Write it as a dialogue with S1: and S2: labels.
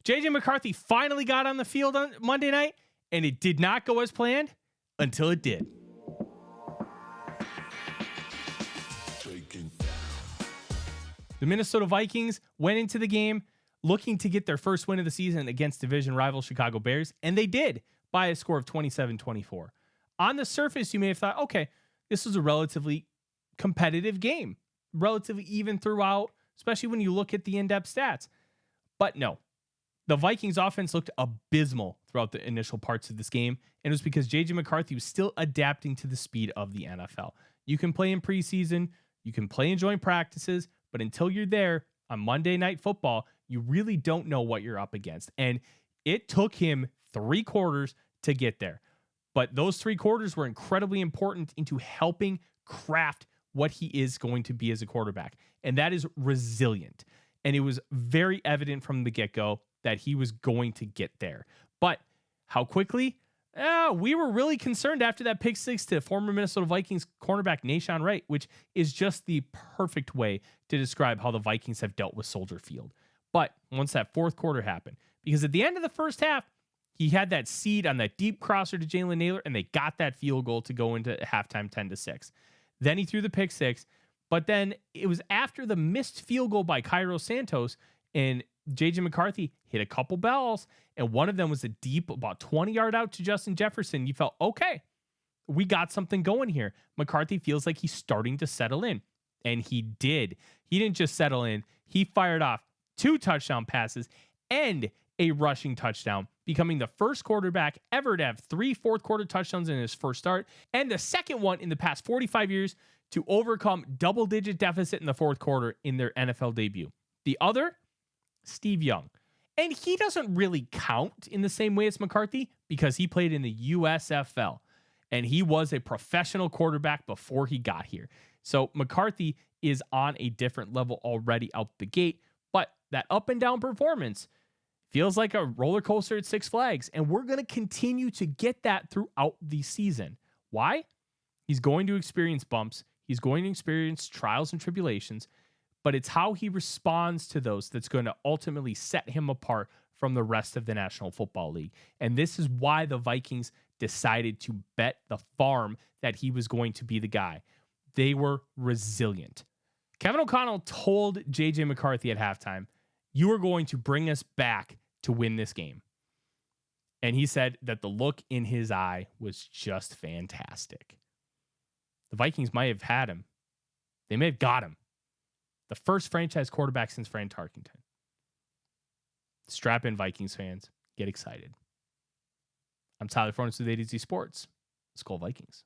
S1: JJ McCarthy finally got on the field on Monday night, and it did not go as planned until it did. The Minnesota Vikings went into the game looking to get their first win of the season against division rival Chicago Bears, and they did by a score of 27-24. On the surface, you may have thought, okay, this was a relatively competitive game, relatively even throughout, especially when you look at the in-depth stats. But no, the Vikings offense looked abysmal throughout the initial parts of this game, and it was because J.J. McCarthy was still adapting to the speed of the NFL. You can play in preseason, you can play in joint practices, but until you're there on Monday Night Football, you really don't know what you're up against. And it took him 3 quarters to get there. But those 3 quarters were incredibly important into helping craft what he is going to be as a quarterback. And that is resilient. And it was very evident from the get-go that he was going to get there. But how quickly? We were really concerned after that pick 6 to former Minnesota Vikings cornerback Nahshon Wright, which is just the perfect way to describe how the Vikings have dealt with Soldier Field. But once that 4th quarter happened, because at the end of the first half, he had that seed on that deep crosser to Jalen Nailor, and they got that field goal to go into halftime 10-6. Then he threw the pick 6, but then it was after the missed field goal by Cairo Santos, and J.J. McCarthy hit a couple balls, and one of them was a deep, about 20 yard out to Justin Jefferson. You felt, okay, we got something going here. McCarthy feels like he's starting to settle in, and he did. He didn't just settle in. He fired off 2 touchdown passes and a rushing touchdown, becoming the first quarterback ever to have 3 fourth-quarter touchdowns in his first start, and the second one in the past 45 years to overcome double-digit deficit in the 4th quarter in their NFL debut. The other, Steve Young. And he doesn't really count in the same way as McCarthy because he played in the USFL, and he was a professional quarterback before he got here. So McCarthy is on a different level already out the gate, but that up and down performance feels like a roller coaster at Six Flags, and we're going to continue to get that throughout the season. Why? He's going to experience bumps. He's going to experience trials and tribulations, but it's how he responds to those that's going to ultimately set him apart from the rest of the National Football League. And this is why the Vikings decided to bet the farm that he was going to be the guy. They were resilient. Kevin O'Connell told J.J. McCarthy at halftime, "You are going to bring us back to win this game." And he said that the look in his eye was just fantastic. The Vikings might have had him. They may have got him. The first franchise quarterback since Fran Tarkenton. Strap in, Vikings fans. Get excited. I'm Tyler Forness with A to Z Sports. Let's go Vikings.